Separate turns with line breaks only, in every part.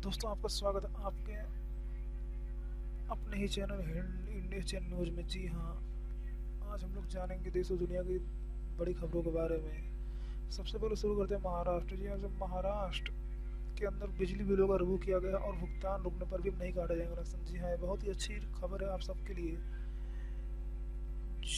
दोस्तों, आपका स्वागत है आपके अपने ही चैनल इंडिया चैनल न्यूज में। जी हाँ, आज हम लोग जानेंगे देश और दुनिया की बड़ी खबरों के बारे में। सबसे पहले शुरू करते हैं महाराष्ट्र। जी हाँ, जब महाराष्ट्र के अंदर बिजली बिलों का रिव्यू किया गया और भुगतान रुकने पर भी नहीं काटे जाएंगे कनेक्शन। जी हाँ, ये बहुत ही अच्छी खबर है आप सबके लिए।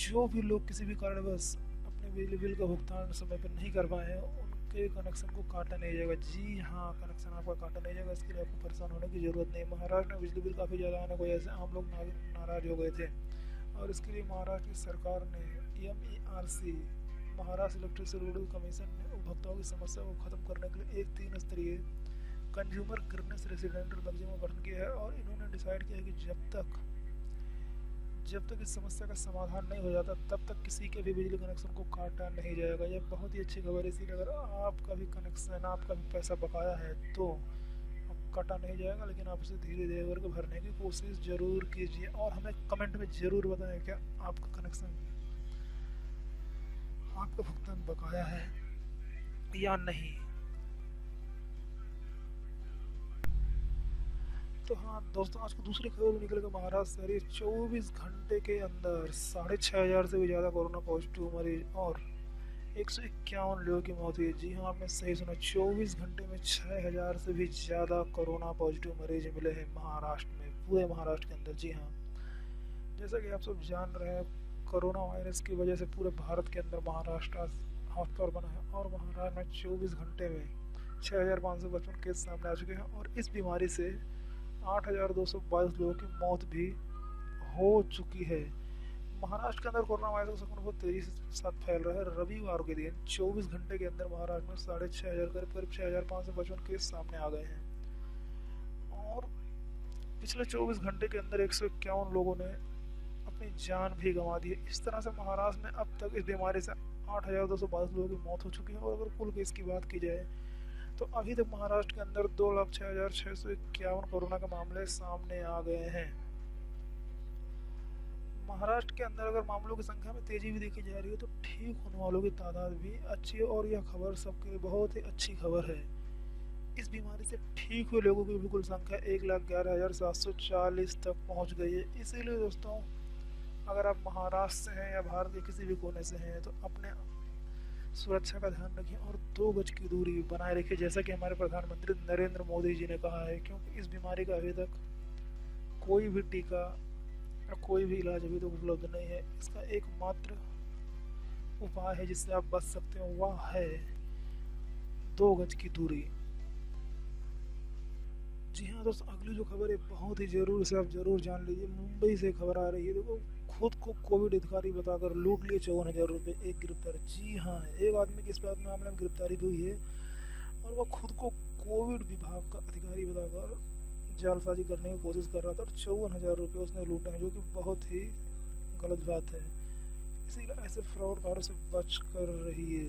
जो भी लोग किसी भी कारणवश अपने बिजली बिल का भुगतान समय पर नहीं कर पाए हैं, उनके कनेक्शन को काटा नहीं जाएगा। जी हाँ, कनेक्शन आपका काटा नहीं जाएगा, इसके लिए आपको परेशान होने की ज़रूरत नहीं। महाराष्ट्र में बिजली बिल काफ़ी ज़्यादा आने की वजह से आम लोग नाराज़ हो गए थे, और इसके लिए महाराष्ट्र की सरकार ने MERC Maharashtra electricity rule commission ने उपभोक्ताओं की समस्या को खत्म करने के लिए एक 3 स्तरीय कंज्यूमर गिरनेस रेसिडेंटल मैगजीन का गठन किया है। और इन्होंने डिसाइड किया है कि जब तक इस समस्या का समाधान नहीं हो जाता, तब तक किसी के भी बिजली कनेक्शन को काटा नहीं जाएगा। यह बहुत ही अच्छी खबर है। इसीलिए अगर आपका भी कनेक्शन, आपका भी पैसा बकाया है तो काटा नहीं जाएगा, लेकिन आप उसे धीरे धीरे करके भरने की कोशिश जरूर कीजिए। और हमें कमेंट में ज़रूर बताएं क्या आपका कनेक्शन, आपका भुगतान बकाया है या नहीं। तो हाँ दोस्तों, आज को दूसरी खबर निकलेगा। महाराष्ट्र शहरी 24 घंटे के अंदर 6500 से भी ज़्यादा कोरोना पॉजिटिव मरीज और 151 लोगों की मौत हुई। जी हाँ, आपने सही सुना, 24 घंटे में 6000 से भी ज़्यादा कोरोना पॉजिटिव मरीज मिले हैं महाराष्ट्र में, पूरे महाराष्ट्र के अंदर। जी हाँ, जैसा कि आप सब जान रहे हैं, कोरोना वायरस की वजह से पूरे भारत के अंदर महाराष्ट्र आज हॉटस्पॉट बना है। और महाराष्ट्र में 24 घंटे में 6555 केस सामने आ चुके हैं, और इस बीमारी से 8222 लोगों की मौत भी हो चुकी है। महाराष्ट्र के अंदर कोरोना वायरस का संक्रमण बहुत तेजी से साथ फैल रहा है। रविवार के दिन 24 घंटे के अंदर महाराष्ट्र में 6500 करीब 6555 केस सामने आ गए हैं। और पिछले 24 घंटे के अंदर 151 लोगों ने अपनी जान भी गंवा दी है। इस तरह से महाराष्ट्र में अब तक इस बीमारी से 8222 लोगों की मौत हो चुकी है। और अगर कुल केस की बात की जाए तो अभी तक महाराष्ट्र के अंदर 2,06,651 कोरोना के मामले सामने आ गए हैं। महाराष्ट्र के अंदर अगर मामलों की संख्या में तेजी भी देखी जा रही है, तो ठीक होने वालों की तादाद भी अच्छी है। और यह खबर सबके लिए बहुत ही अच्छी खबर है। इस बीमारी से ठीक हुए लोगों की बिल्कुल संख्या 1,11,740 तक पहुंच गई है। इसीलिए दोस्तों, अगर आप महाराष्ट्र से हैं या भारत के किसी भी कोने से हैं, तो अपने सुरक्षा का ध्यान रखें और 2 गज की दूरी बनाए रखें, जैसा कि हमारे प्रधानमंत्री नरेंद्र मोदी जी ने कहा है। क्योंकि इस बीमारी का अभी तक कोई भी टीका या कोई भी इलाज अभी तक उपलब्ध नहीं है। इसका एकमात्र उपाय है जिससे आप बच सकते हो, वह है 2 गज की दूरी। जी हाँ दोस्तों, अगली जो खबर है बहुत ही जरूर से आप जरूर जान लीजिए। मुंबई से खबर आ रही है। देखो, खुद को कोविड अधिकारी बताकर लूट लिए 54,000 रुपये, एक गिरफ्तार। जी हाँ, एक आदमी की इस बात मामले में गिरफ्तारी भी हुई है, और वह खुद को कोविड विभाग का अधिकारी बताकर जालसाजी करने की कोशिश कर रहा था, और 54,000 रुपये उसने लूटे हैं, जो कि बहुत ही गलत बात है। इसीलिए ऐसे फ्रॉड से बच कर रहिए।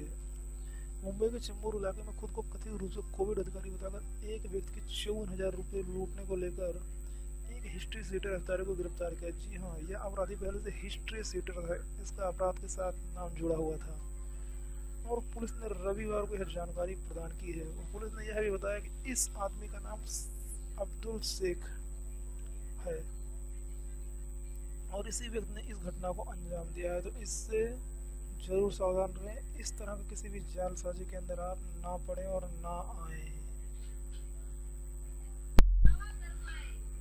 मुंबई के चेंबूर इलाके में खुद को कथित रूप से कोविड अधिकारी बताकर एक व्यक्ति के 54,000 रुपये लूटने को लेकर एक हिस्ट्री सीटर अधिकारी को गिरफ्तार किया। जी हाँ, यह अपराधी पहले से हिस्ट्री सीटर है, इसका अपराध के साथ नाम जुड़ा हुआ था। और पुलिस ने रविवार को यह जानकारी प्रदान की है। और पुलिस ने यह भी बताया कि इस आदमी का नाम अब्दुल शेख है, और इसी व्यक्ति ने इस घटना को अंजाम दिया है। तो इससे जरूर सावधान रहें, इस तरह के किसी भी जालसाजी के अंदर आप ना पड़े और ना आए।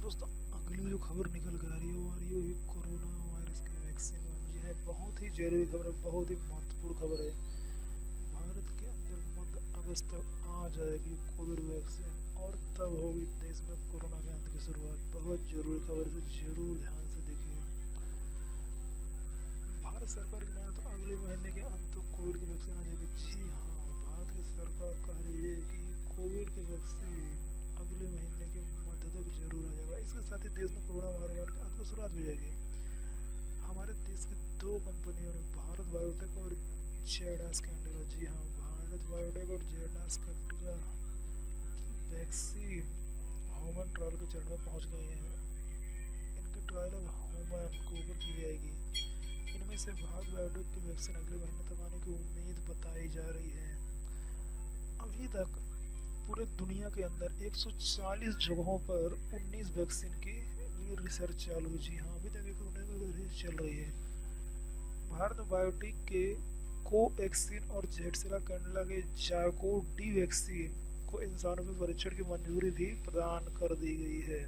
दोस्तों, अगली जो खबर निकल कर आ रही है वो आ रही है कोरोना वायरस के वैक्सीन। यह बहुत ही जरूरी खबर है, बहुत ही महत्वपूर्ण खबर है। भारत के अंदर मध्य अगस्त तक आ जाएगी कोविड वैक्सीन, और तब होगी देश में कोरोना के अंत की शुरुआत। बहुत जरूरी खबर है, जरूर ध्यान से देखिए। भारत सरकार की माने तो अगले महीने के अंत तक कोविड की वैक्सीन आ जाएगी। जी हाँ, भारत की सरकार कह रही है कि कोविड की वैक्सीन अगले महीने के मध्य तक जरूर आ जाएगा। इसके साथ ही देश में कोरोना महामारी के अंत की शुरुआत हो जाएगी। हमारे देश की 2 कंपनियों ने, भारत बायोटेक और जेडास कैडिला, जी हाँ, भारत बायोटेक और जेडास कैडिला वैक्सीन ह्यूमन ट्रायल के चरण में पहुंच गए हैं। इनकी ट्रायल अब ह्यूमन के ऊपर की जाएगी। इनमें से भारत बायोटेक की वैक्सीन अगले महीने तक आने की उम्मीद बताई जा रही है। अभी तक पूरे दुनिया के अंदर 140 जगहों पर 19 वैक्सीन की लिए रिसर्च चालू है। जी हाँ, अभी तक 19 रिसर्च चल रही है। भारत बायोटेक के कोवैक्सीन और जेडसेला कैडिला के जायको डी वैक्सीन को इंसानों में परीक्षण की मंजूरी भी प्रदान कर दी गई है।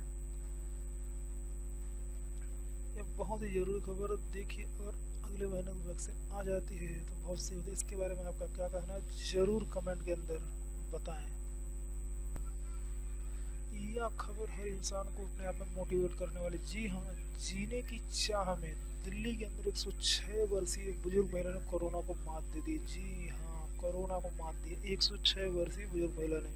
ये बहुत ही जरूरी खबर। देखिए, अगर अगले महीने में वैक्सीन आ जाती है तो बहुत सही होती है। इसके बारे में आपका क्या कहना है, जरूर कमेंट के अंदर बताएं। यह खबर हर इंसान को अपने आप में मोटिवेट करने वाली। जी हाँ, जीने की चाह में दिल्ली के अंदर 106 वर्षीय बुजुर्ग महिला ने कोरोना को मात दे दी। जी हाँ, कोरोना को मात दी 106 वर्षीय बुजुर्ग महिला ने।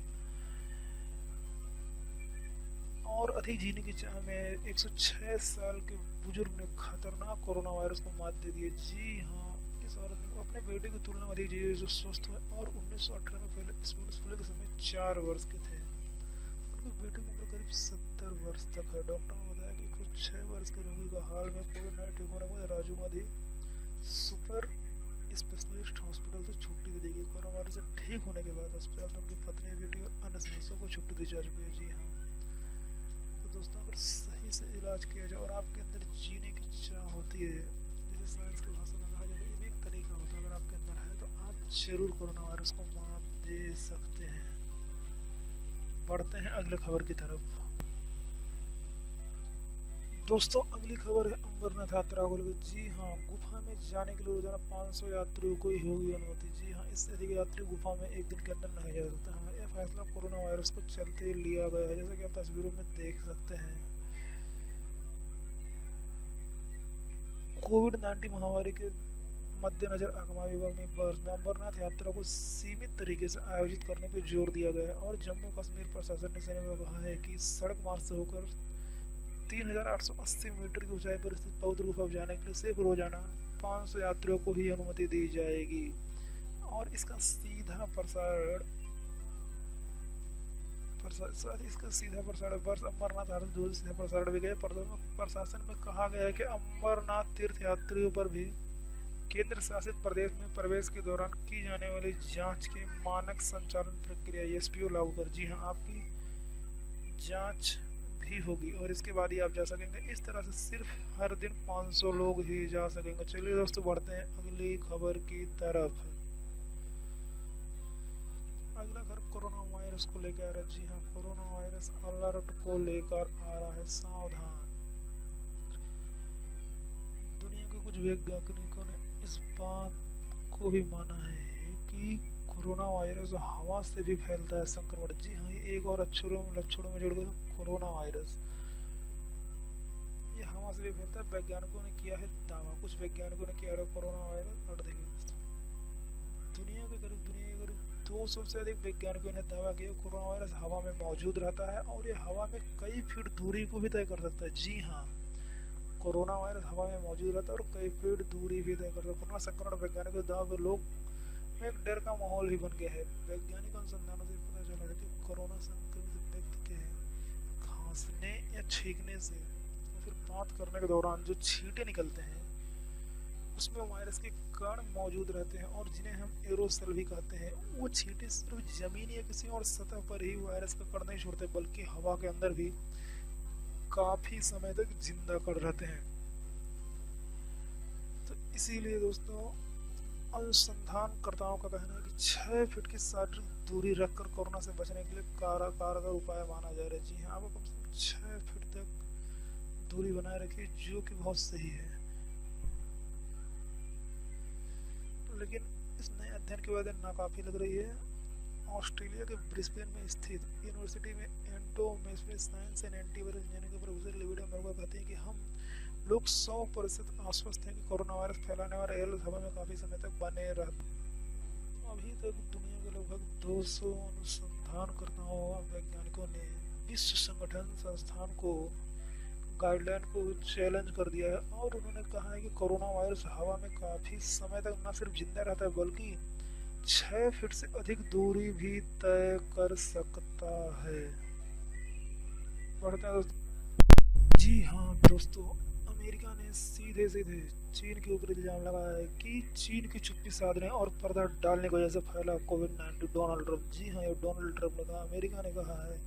और अधिक जीने की चाह में 106 साल के बुजुर्ग ने खतरनाक कोरोना वायरस को मात दे दी। जी हाँ, इस औरत ने अपने बेटे की तुलना में अधिक जी जो स्वस्थ हुए और 1918 में पहले स्पेनिश फ्लू के समय 4 वर्ष के थे। उनके बेटे की उम्र करीब 70 वर्ष तक है। डॉक्टर ने बताया कि कुछ 6 वर्ष के रोगी को हाल में कोविड-19 ठीक होने के बाद Raju Gandhi super specialist hospital से छुट्टी दे दी गई। कोरोना वायरस से ठीक होने के बाद अस्पताल में उनकी पत्नी, बेटी और अन्य सदस्यों को छुट्टी दी जा चुकी है। जी हाँ, तो दोस्तों, अगर सही से इलाज किया जाए और आपके अंदर जीने की चाह होती है, जिसे साइंस की भाषा में कहा जाए, ये भी एक तरीका होता है। अगर आपके अंदर है तो आप जरूर कोरोना वायरस को मात दे सकते हैं। बढ़ते हैं अगले खबर की तरफ। दोस्तों, अगली खबर है अमरनाथ यात्रा को लेकर। जी हाँ, गुफा में जाने के लिए रोजाना 500 यात्रियों को ही होगी अनुमति। जी हाँ, इससे अधिक यात्री गुफा में एक दिन के अंदर नहीं जा सकता है। यह फैसला कोरोना वायरस को चलते लिया गया है, जैसा कि आप तस्वीरों में देख सकते हैं। कोविड-19 महामारी के मद्देनजर आगमा विभाग ने अमरनाथ यात्रा को सीमित तरीके से आयोजित करने पर जोर दिया गया है और जम्मू कश्मीर प्रशासन ने सेना में कहा है कि सड़क मार्ग से होकर 3880 मीटर की ऊंचाई पर स्थित पवित्र गुफा में जाने के लिए सिर्फ रोजाना 500 यात्रियों को ही अनुमति दी जाएगी। और इसका सीधा प्रसारण वर्ष अमरनाथ यात्रा दूर सीधा प्रसारण भी गया। प्रशासन में कहा गया है कि अमरनाथ तीर्थ यात्रियों पर भी केंद्र शासित प्रदेश में प्रवेश के दौरान की जाने वाली जांच के मानक संचालन प्रक्रिया एसपीओ लागू कर। जी हाँ, आपकी जांच भी होगी और इसके बाद ही आप जा सकेंगे। इस तरह से सिर्फ हर दिन 500 लोग ही जा सकेंगे। चलिए दोस्तों, बढ़ते हैं अगली खबर की तरफ। अगला खबर कोरोना वायरस को लेकर आ रहा है। जी हाँ, कोरोना वायरस अलर्ट को लेकर आ रहा है, सावधान। दुनिया के कुछ वैज्ञानिकों ने इस बात को भी माना है कि कोरोना वायरस हवा से भी फैलता है संक्रमण। जी हाँ, ये एक और लक्षणों में जुड़ गया। कोरोना वायरस ये हवा से भी फैलता है। वैज्ञानिकों ने किया है दावा, कुछ वैज्ञानिकों ने किया है कोरोना वायरस। और देखिए दोस्तों, दुनिया के करीब 200 से अधिक वैज्ञानिकों ने दावा किया कोरोना वायरस हवा में मौजूद रहता है और ये हवा में कई फीट दूरी को भी तय कर सकता है। जी हाँ, कोरोना वायरस हवा में मौजूद रहता है और कई फीट दूरी भी तय कर सकता है। कोरोना संक्रमण वैज्ञानिकों के दावा पर लोग में एक डर का माहौल भी बन गया है। वैज्ञानिक अनुसंधानों से पता चला है कि कोरोना संक्रमित व्यक्ति के खांसने या छींकने से या फिर बात करने के दौरान जो छींटे निकलते हैं उसमें वायरस के कण मौजूद रहते हैं और जिन्हें हम एरोसल भी कहते हैं। वो छींटे सिर्फ जमीन या किसी और सतह पर ही वायरस का कण नहीं छोड़ते, बल्कि हवा के अंदर भी काफी समय तक जिंदा कण रहते हैं। तो इसीलिए दोस्तों, अनुसंधानकर्ताओं का कहना है कि 6 फीट की शारीरिक दूरी रखकर कोरोना से बचने के लिए कारगर उपाय माना जा रहा है। जी हाँ, आप कम से कम 6 फीट तक दूरी बनाए रखिए, जो कि बहुत सही है। लेकिन इस नए अध्ययन की वजह नाकाफी लग रही है। ऑस्ट्रेलिया के ब्रिस्बेन में स्थित यूनिवर्सिटी में endometrial science and antiviral engineering के प्रोफेसर लिविडा मरुगा कहते हैं कि हम लोग 100% आश्वस्त हैं कि कोरोना वायरस फैलाने वाला एयरलाइंस हवा में काफी समय तक बने रहते। अभी तक दुनिया के लगभग 200 अनुसंधानकर्ताओं और वैज्ञानिकों ने विश्व संगठन संस्थान को गाइडलाइन को चैलेंज कर दिया है और उन्होंने कहा है कि कोरोना वायरस हवा में काफी समय तक न सिर्फ जिंदा रहता है बल्कि 6 फीट से अधिक दूरी भी तय कर सकता है। बढ़ते हैं दोस्तों। जी हाँ दोस्तों, अमेरिका ने सीधे सीधे चीन के ऊपर इल्जाम लगाया है कि चीन की चुप्पी साधने और पर्दा डालने की वजह से फैला कोविड-19। डोनाल्ड ट्रंप, जी हाँ, ये डोनाल्ड ट्रंप ने कहा, अमेरिका ने कहा है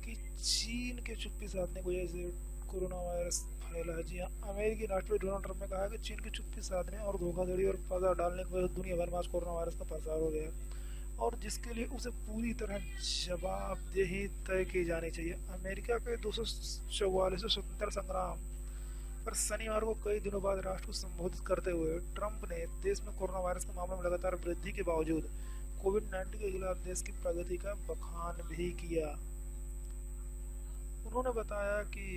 कि चीन के चुप्पी साधने की वजह से कोरोना वायरस फैला है। जी हाँ, अमेरिकी राष्ट्रपति डोनाल्ड ट्रंप ने कहा कि चीन की चुप्पी साधने और धोखाधड़ी और पर्दा डालने की वजह से दुनिया भर में आज कोरोना वायरस का प्रसार हो गया और जिसके लिए उसे पूरी तरह जवाबदेही तय की जानी चाहिए। अमेरिका के 244 स्वतंत्रता संग्राम पर शनिवार को कई दिनों बाद राष्ट्र को संबोधित करते हुए ट्रंप ने देश में कोरोना वायरस के मामलों में लगातार वृद्धि के बावजूद कोविड-19 के खिलाफ देश की प्रगति का बखान भी किया। उन्होंने बताया कि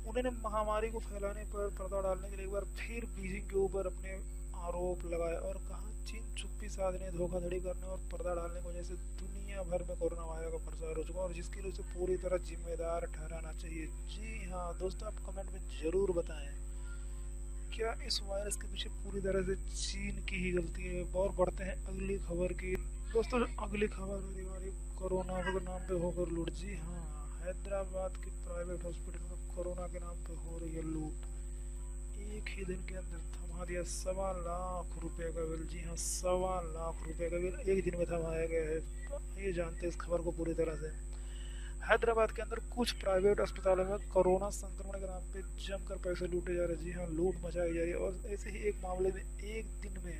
उन्होंने महामारी को फैलाने पर पर्दा डालने के लिए एक बार फिर बीजिंग के ऊपर अपने आरोप लगाए और कहा चीन चुप्पी साधने, धोखाधड़ी करने और पर्दा डालने की वजह से दुनिया भर में कोरोना वायरस का प्रसार हो चुका है और जिसके लिए उसे पूरी तरह जिम्मेदार ठहराना चाहिए। जी हाँ दोस्तों, आप कमेंट में ज़रूर बताएं क्या इस वायरस के पीछे पूरी तरह से चीन की ही गलती है। और बढ़ते हैं अगली खबर की। दोस्तों अगली खबर होने वाली कोरोना के नाम पे होकर लूट। जी हाँ, हैदराबाद के प्राइवेट हॉस्पिटल में कोरोना के नाम पे हो रही है लूट। एक ही दिन के अंदर थमा दिया 1.25 लाख का बिल। जी हाँ, 1.25 लाख का बिल एक दिन में थमाया गया है। ये जानते हैं इस खबर को पूरी तरह से। हैदराबाद के अंदर कुछ प्राइवेट अस्पतालों में कोरोना संक्रमण के नाम पे जमकर पैसे लूटे जा रहे हैं। जी हाँ, लूट मचाई जा रही है और ऐसे ही एक मामले में एक दिन में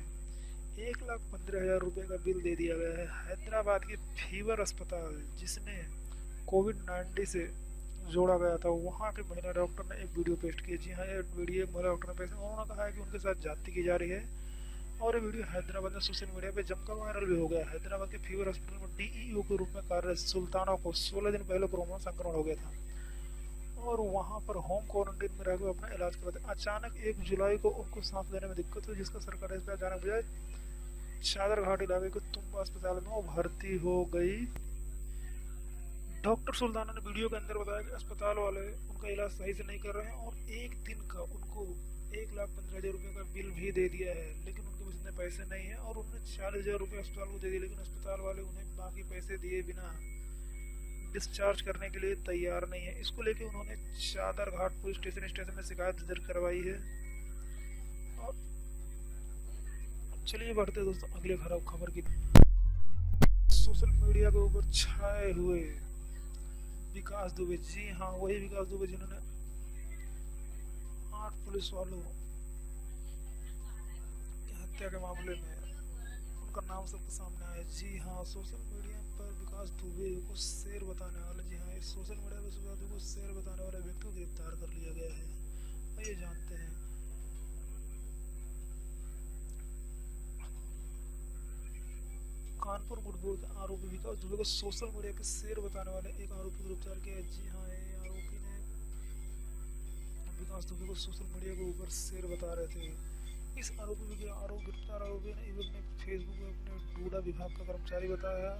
1,15,000 रुपये का बिल दे दिया गया है। हैदराबाद के फीवर अस्पताल जिसने कोविड-19 से जोड़ा गया था, वहाँ के महिला डॉक्टर ने एक वीडियो पोस्ट की। जी हाँ, ये वीडियो एक महिला डॉक्टर ने पेश, उन्होंने कहा है कि उनके साथ जाति की जा रही है और ये वीडियो हैदराबाद में सोशल मीडिया पे जमकर वायरल भी हो गया। हैदराबाद के फीवर हॉस्पिटल में डीईओ के रूप में कार्यरत सुल्ताना को 16 दिन पहले कोरोना संक्रमण हो गया था और वहां पर होम क्वारंटीन में रहकर अपना इलाज करवाते। अचानक 1 जुलाई को उनको सांस लेने में दिक्कत हुई, जिसका सरकारी अस्पताल जाने के बजाय चादर घाट इलाके के तुम्बा अस्पताल में वो भर्ती हो गई। डॉक्टर सुल्ताना ने वीडियो के अंदर बताया कि अस्पताल वाले उनका इलाज सही से नहीं कर रहे हैं और एक दिन का उनको 1,15,000 रुपये का बिल भी दे दिया है, लेकिन उनके पास इतने पैसे नहीं है और उन्होंने 40,000 रुपये अस्पताल को दे दिए, लेकिन अस्पताल वाले उन्हें बाकी पैसे दिए बिना डिस्चार्ज करने के लिए तैयार नहीं है। इसको लेके उन्होंने चादर घाट पुलिस स्टेशन में शिकायत दर्ज करवाई है। और चलिए बढ़ते दोस्तों अगले खराब खबर की। सोशल मीडिया के ऊपर छाए हुए विकास दुबे। जी हाँ, वही विकास दुबे जिन्होंने 8 पुलिस वालों की हत्या के मामले में उनका नाम सबके सामने आया। जी हाँ, सोशल मीडिया पर विकास दुबे को शेर बताने वाले, जी हाँ, इस सोशल मीडिया पर विकास दुबे को शेर बताने वाले व्यक्ति को गिरफ्तार कर लिया गया है। आइए जानते हैं। कानपुर मुठभेड़ के आरोपी विकास दुबे को सोशल मीडिया पर शेर बताने वाले एक आरोपी को गिरफ्तार किया है। जी हाँ, ये आरोपी ने विकास दुबे को सोशल मीडिया के ऊपर शेर बता रहे थे। इस आरोपी के गिरफ्तार आरोपी ने अपने फेसबुक में अपने डूडा विभाग का कर्मचारी बताया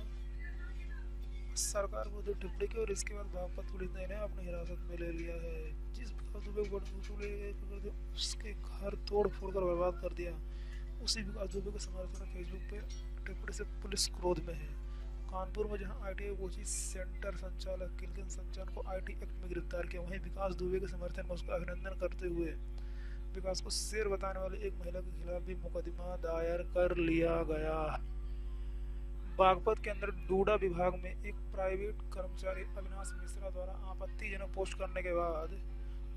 सरकार को टिप्पणी की और इसके बाद बागपत पुलिस ने इन्हें अपनी हिरासत में ले लिया है। जिस विकास दुबे को उसके घर तोड़ फोड़ कर बर्बाद कर दिया, उसी विकास दुबे के समर्थक फेसबुक पे टिप्पणी से पुलिस क्रोध में है। कानपुर में जहां आईटीआई कोचिंग सेंटर संचालक किलगन संचान को आईटी एक्ट में गिरफ्तार किया, वहीं विकास दुबे के समर्थन में उसका अभिनंदन करते हुए विकास को शेर बताने वाले एक महिला के खिलाफ भी मुकदमा दायर कर लिया गया। बागपत के अंदर डूडा विभाग में एक प्राइवेट कर्मचारी अविनाश मिश्रा द्वारा आपत्तिजनक पोस्ट करने के बाद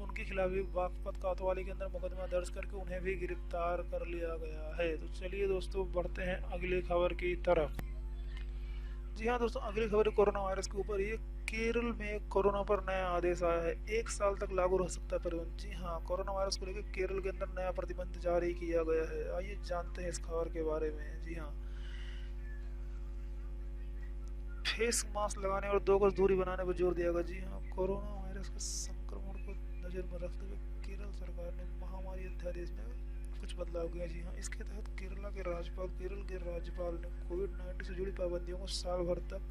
उनके खिलाफ भी बागपत कोतवाली के अंदर मुकदमा दर्ज करके उन्हें भी गिरफ्तार कर लिया गया है। तो चलिए दोस्तों बढ़ते हैं अगली खबर की तरफ। जी हाँ दोस्तों, अगली खबर कोरोना वायरस के ऊपर। ये केरल में कोरोना पर नया आदेश आया है, 1 साल तक लागू रह सकता है प्रतिबंध। जी हाँ, कोरोना वायरस को लेकर केरल के अंदर नया प्रतिबंध जारी किया गया है। आइए जानते हैं इस खबर के बारे में। जी हाँ, फेस मास्क लगाने और 2 गज दूरी बनाने पर जोर दिया गया। जी हाँ, कोरोना वायरस के संक्रमण को नजर में रखते हुए केरल सरकार ने महामारी अध्यादेश में कुछ बदलाव किया। जी हाँ, इसके तहत केरल के राज्यपाल ने कोविड-19 से जुड़ी पाबंदियों को साल भर तक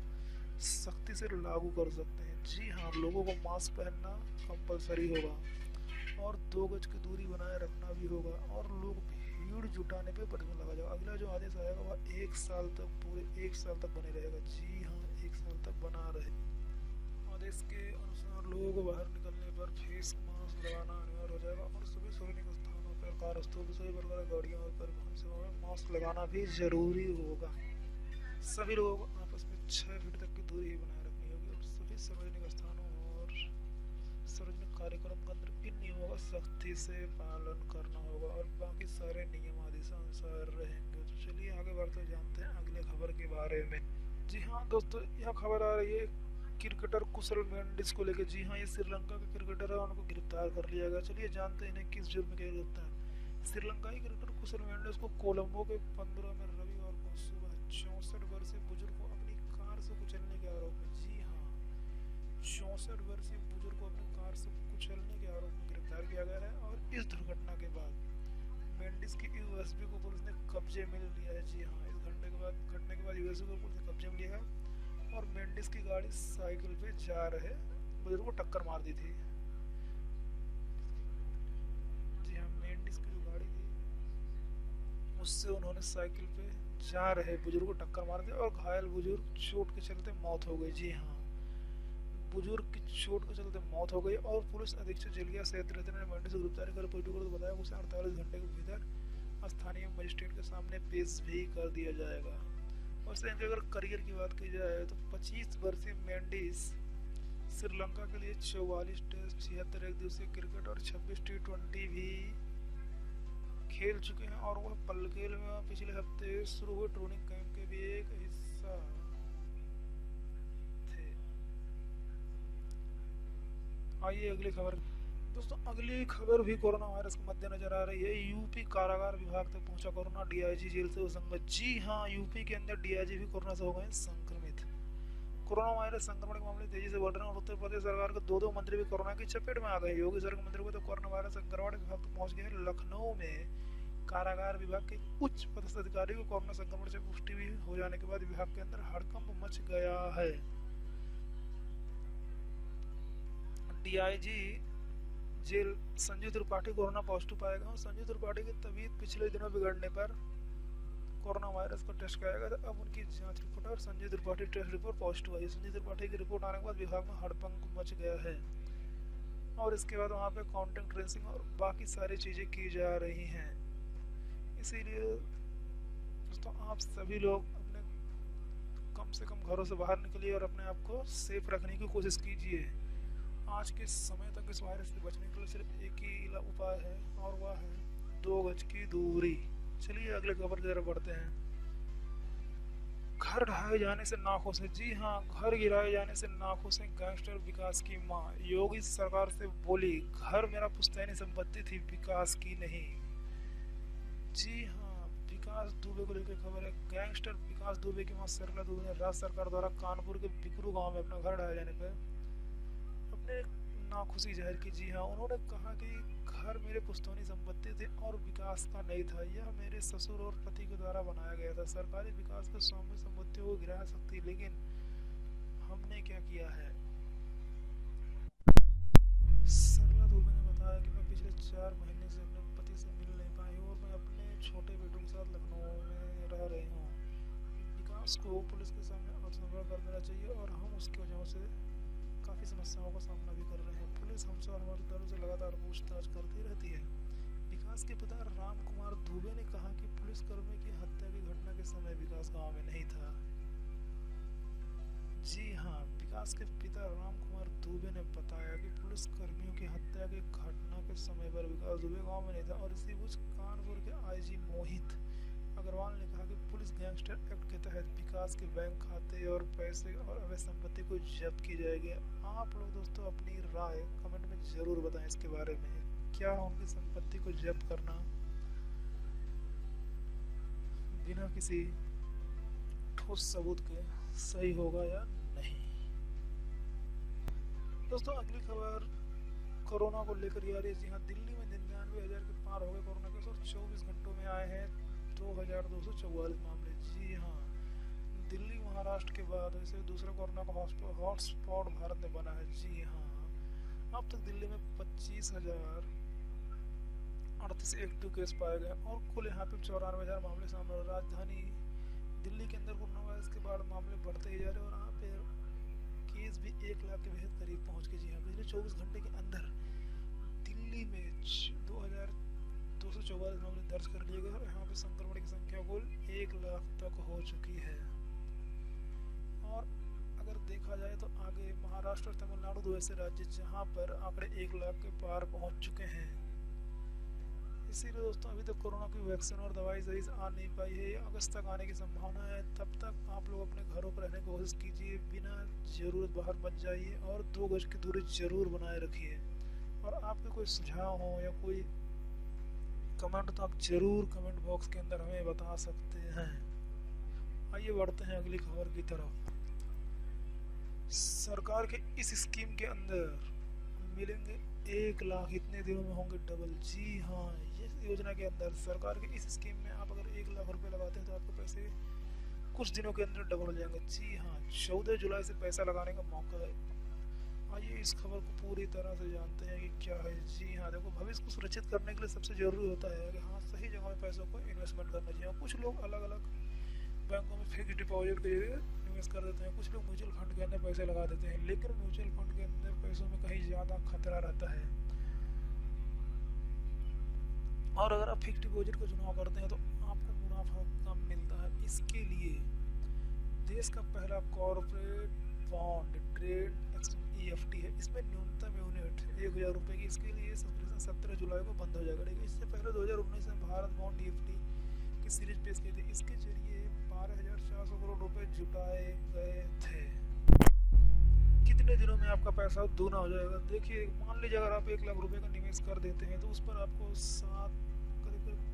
सख्ती से लागू कर सकते हैं। जी हाँ, लोगों को मास्क पहनना कंपलसरी होगा और 2 गज की दूरी बनाए रखना भी होगा और लोग भीड़ जुटाने पे प्रतिबंध लगा जाएगा। अगला जो आदेश आएगा वह 1 साल तक, पूरे 1 साल तक बने रहेगा। जी हाँ, 1 साल तक बना रहे। आदेश के अनुसार लोगों को बाहर निकलने पर पर फेस मास्क लगाना अनिवार्य हो जाएगा और सभी सार्वजनिक स्थानों पर कार्यस्थल सभी प्रकार की गाड़ियों और परिवहन सेवाओं में मास्क लगाना भी जरूरी होगा। सभी लोगों को आपस में 6 फीट तक की दूरी ही बनाए रखनी होगी और सभी सार्वजनिक स्थानों और सार्वजनिक कार्यक्रम के अंदर इन नियमों का सख्ती से पालन करना होगा और बाकी सारे नियम आदि से अनुसार रहेंगे। तो चलिए आगे बढ़ते जानते हैं अगले खबर के बारे में। जी हाँ दोस्तों, यह खबर आ रही है क्रिकेटर कुशल मेंडिस को लेकर। जी हाँ, ये श्रीलंका के क्रिकेटर है, उनको गिरफ्तार कर लिया गया। चलिए जानते हैं इन्हें किस जुर्म में किया गिरफ्तार। श्रीलंकाई क्रिकेटर कुशल मेंडिस को कोलंबो के 15 में रविवार को सुबह 64 वर्षीय बुजुर्ग को अपनी कार से कुचलने के आरोप में, जी हाँ, 64 वर्षीय बुजुर्ग को अपनी कार से कुचलने के आरोप में गिरफ्तार किया गया है। और इस दुर्घटना के बाद मेंडिस की यूएसबी को पुलिस ने कब्जे में ले लिया है। जी हाँ, इस घटने के बाद यूएसबी को पुलिस ने कब्जे में लिया है और मेंडिस की गाड़ी साइकिल पे जा रहे बुजुर्ग को टक्कर मार दी थी। जी हाँ, मेंडिस की जो गाड़ी थी उससे उन्होंने साइकिल पे जा रहे बुजुर्ग को टक्कर मार दी और घायल बुजुर्ग चोट के चलते मौत हो गई। जी हाँ, बुजुर्ग की चोट के चलते मौत हो गई और पुलिस अधीक्षक जेलिया सेतरत्न ने मेंडिस को गिरफ्तार कर रिपोर्टर को बताया उसे 48 घंटे के भीतर स्थानीय मजिस्ट्रेट के सामने पेश भी कर दिया जाएगा। वैसे इनके अगर करियर की बात की जाए तो 25 वर्षीय मेंडिस श्रीलंका के लिए 44 टेस्ट, 76 एक दिवसीय क्रिकेट और 26 T20 भी खेल चुके हैं और वह पलकेल में पिछले हफ्ते शुरू हुए ट्रेनिंग कैंप के भी एक हिस्सा थे। आइए अगली खबर। दोस्तों अगली खबर भी कोरोना वायरस के मद्देनजर आ रही है। यूपी कारागार विभाग तक पहुंचा कोरोना, डीआईजी जेल से संगत। जी हाँ, यूपी के अंदर डीआईजी भी कोरोना से हो गए संक्रमित। कोरोना वायरस संक्रमण के मामले तेजी से बढ़ रहे हैं और उत्तर प्रदेश सरकार के दो मंत्री भी कोरोना की चपेट में आ गए। योगी सरकार मंत्री को तो कोरोना वायरस संक्रमण विभाग तक पहुंच गया है। लखनऊ में कारागार विभाग के उच्च पदस्थ अधिकारी को कोरोना संक्रमण से पुष्टि भी हो जाने के बाद विभाग के अंदर हड़कंप मच गया है। DIG jail Sanjay Tripathi corona positive पाया गया। संजय त्रिपाठी की तबीयत पिछले दिनों बिगड़ने पर कोरोना वायरस का टेस्ट कराया गया था। अब उनकी जांच रिपोर्ट और Sanjay Tripathi test report positive आई। संजय त्रिपाठी की रिपोर्ट आने के बाद विभाग में हड़कंप मच गया है और इसके बाद वहाँ पे कांटेक्ट ट्रेसिंग और बाकी सारी चीज़ें की जा रही हैं। इसीलिए दोस्तों आप सभी लोग अपने कम से कम घरों से बाहर निकलिए और अपने आप को सेफ रखने की कोशिश कीजिए। आज के समय तक इस वायरस से बचने के लिए सिर्फ एक ही उपाय है और वह है 2 गज की दूरी। चलिए अगले खबर की तरफ बढ़ते हैं। घर ढहाए जाने से नाखुश है। जी हाँ, घर गिराए जाने से नाखुश है गैंगस्टर विकास की मां। योगी सरकार से बोली घर मेरा पुश्तैनी संपत्ति थी, विकास की नहीं। जी हाँ, विकास दुबे को लेकर खबर है। गैंगस्टर विकास दुबे की मां सरला दुबे ने राज्य सरकार द्वारा कानपुर के बिकरू गांव में अपना घर ढहाए जाने पर अपने नाखुशी जाहिर की। जी हाँ, उन्होंने कहा कि घर मेरे पुश्तैनी संपत्ति थी और विकास का नहीं था, यह मेरे ससुर और पति के द्वारा बनाया गया था। सरकारी विकास के स्वामी संपत्तियों को गिरा सकती, लेकिन हमने क्या किया है। सरला दुबे ने बताया कि मैं पिछले 4 महीने से अपने पति से मिल नहीं पाई हूँ और मैं अपने छोटे बेटों के साथ लखनऊ में रह रही हूँ। विकास को पुलिस के सामने आत्मसमर्पण कर देना चाहिए और हम उसकी वजह से काफ़ी समस्याओं का सामना भी कर रहे हैं। पुलिस हमसे और हमारे दलों से लगातार पूछताछ करती रहती है। विकास के पिता राम कुमार दुबे ने कहा कि पुलिसकर्मी की हत्या की घटना के समय विकास गांव में नहीं था। जी हाँ, विकास के पिता राम कुमार दुबे ने बताया कि पुलिसकर्मियों की हत्या की घटना के समय पर विकास दुबे गांव में नहीं था और इसी बीच कानपुर के आईजी मोहित अग्रवाल ने कहा कि पुलिस गैंगस्टर एक्ट के तहत विकास के बैंक खाते और पैसे और अवैध संपत्ति को जब्त की जाएगी। आप लोग दोस्तों अपनी राय कमेंट में जरूर बताएं इसके बारे में। क्या उनकी संपत्ति को जब्त करना बिना किसी ठोस सबूत के सही होगा या नहीं। दोस्तों अगली खबर कोरोना को लेकर आ रही है। जी हाँ, दिल्ली में 99,000 के पार हो गए कोरोना केस और 24 घंटों में आए हैं 2,244 मामले। जी हाँ, दिल्ली महाराष्ट्र के बाद वैसे दूसरा कोरोना का हॉटस्पॉट भारत में बना है। जी हाँ, अब तक दिल्ली में 25,038 एक्टिव केस पाए गए और कुल यहाँ पे 94,000 मामले सामने। राजधानी दिल्ली के अंदर कोरोना वायरस के बाद मामले बढ़ते ही जा रहे हैं और यहाँ पे केस भी 1 लाख के बेहद करीब पहुँच गए। जी हाँ, पिछले 24 घंटे के अंदर दिल्ली में 2244 मामले दर्ज कर लिए गए और यहाँ पे संक्रमण की संख्या कुल 1 लाख तक हो चुकी है। और अगर देखा जाए तो आगे महाराष्ट्र और तमिलनाडु दो ऐसे राज्य जहाँ पर आंकड़े 1 लाख के पार पहुँच चुके हैं। इसीलिए दोस्तों अभी तक कोरोना की वैक्सीन और दवाई सही से आ नहीं पाई है, अगस्त तक आने की संभावना है। तब तक आप लोग अपने घरों पर रहने की कोशिश कीजिए, बिना ज़रूरत बाहर मत जाइए और 2 गज की दूरी जरूर बनाए रखिए। और आपके कोई सुझाव हो या कोई कमेंट तो आप जरूर कमेंट बॉक्स के अंदर हमें बता सकते हैं। आइए बढ़ते हैं अगली खबर की तरफ। सरकार के इस स्कीम के अंदर मिलेंगे 1 लाख, इतने दिनों में होंगे डबल। जी हाँ, ये योजना के अंदर सरकार के इस स्कीम में आप अगर 1 लाख रुपए लगाते हैं तो आपके पैसे कुछ दिनों के अंदर डबल हो जाएंगे। जी हाँ, 14 जुलाई से पैसा लगाने का मौका है। आइए इस खबर को पूरी तरह से जानते हैं कि क्या है। जी हाँ, देखो, भविष्य को सुरक्षित करने के लिए सबसे जरूरी होता है कि हाँ सही जगह में पैसों को इन्वेस्टमेंट करना चाहिए। कुछ लोग अलग अलग बैंकों में फिक्स डिपॉजिट के जरिए इन्वेस्ट कर देते हैं, कुछ लोग म्यूचुअल फंड के अंदर पैसे लगा देते हैं, लेकिन म्यूचुअल फंड के अंदर पैसों में कहीं ज़्यादा खतरा रहता है। और अगर आप फिक्स डिपॉजिट का चुनाव करते हैं तो आपको मुनाफा कम मिलता है। इसके लिए देश का पहला कॉर्पोरेट बॉन्ड ट्रेड EFT है, इसमें न्यूनतम यूनिट 1000 रुपये की। इसके लिए सब्सक्रिप्शन 17 जुलाई को बंद हो जाएगा। लेकिन इससे पहले 2019 में भारत बॉन्ड EFT की सीरीज पेश की थी। इसके जरिए 12,400 करोड़ रुपए जुटाए गए थे। कितने दिनों में आपका पैसा दूना हो जाएगा? देखिए, मान लीजिए अगर आप 1 लाख रुपए का निवेश कर देते हैं तो उस पर आपको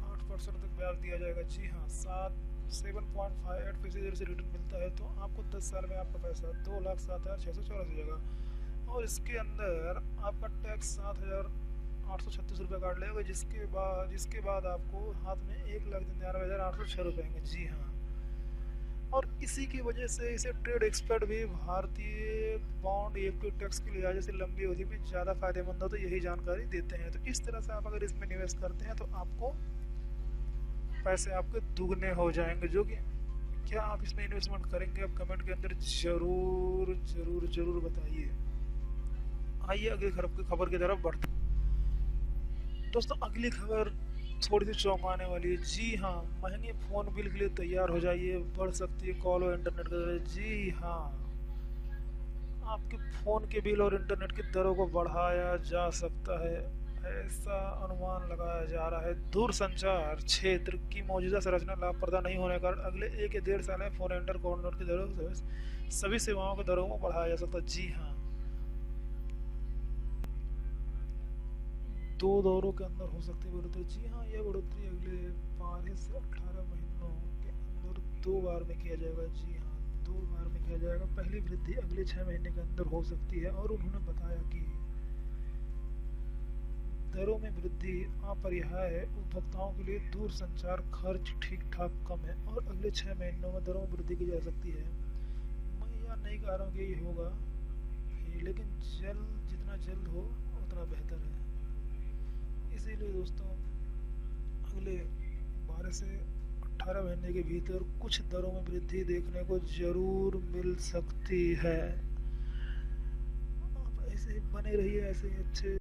8% तक ब्याज दिया जाएगा। जी हाँ, 7.58% से रिटर्न मिलता है। तो आपको 10 साल में आपका पैसा 2,07,614 हो जाएगा। और इसके अंदर आपका टैक्स 7,836 रुपये काट लेगा, जिसके बाद आपको हाथ में 1,99,806 रुपये आएंगे। जी हाँ, और इसी की वजह से इसे ट्रेड एक्सपर्ट भी भारतीय बॉन्ड EFT टैक्स के लिहाज से लंबी अवधि में ज़्यादा फायदेमंद हो तो यही जानकारी देते हैं। तो इस तरह से आप अगर इसमें निवेश करते हैं तो आपको पैसे आपके दुगने हो जाएंगे। जो कि क्या आप इसमें इन्वेस्टमेंट करेंगे? आप कमेंट के अंदर जरूर जरूर जरूर बताइए। आइए अगली खबर की तरफ बढ़ते। दोस्तों अगली खबर थोड़ी सी चौंकाने वाली है। जी हाँ, महंगे फ़ोन बिल के लिए तैयार हो जाइए, बढ़ सकती है कॉल और इंटरनेट की दरें। जी हाँ, आपके फ़ोन के बिल और इंटरनेट की दरों को बढ़ाया जा सकता है, ऐसा अनुमान लगाया जा रहा है। दूरसंचार क्षेत्र की मौजूदा संरचना लाभप्रद नहीं होने के कारण अगले 1 या 1.5 साल में फ़ोन इंटरनेट की दरों सभी सेवाओं की दरों को बढ़ाया जा सकता है। जी हाँ, 2 दौरों के अंदर हो सकती है बढ़ोतरी। जी हाँ, यह बढ़ोतरी अगले 12 से 18 महीनों के अंदर 2 बार में किया जाएगा। जी हाँ, 2 बार में किया जाएगा। पहली वृद्धि अगले 6 महीने के अंदर हो सकती है। और उन्होंने बताया कि दरों में वृद्धि अपरिहार्य है। उपभोक्ताओं के लिए दूरसंचार खर्च ठीक ठाक कम है और अगले 6 महीनों में दरों में वृद्धि की जा सकती है। मैं यह नहीं कह रहा हूँ कि ये होगा ही, लेकिन जितना जल्द हो उतना बेहतर है। इसीलिए दोस्तों अगले 12 से 18 महीने के भीतर कुछ दरों में वृद्धि देखने को जरूर मिल सकती है। आप ऐसे बने रहिए, ऐसे अच्छे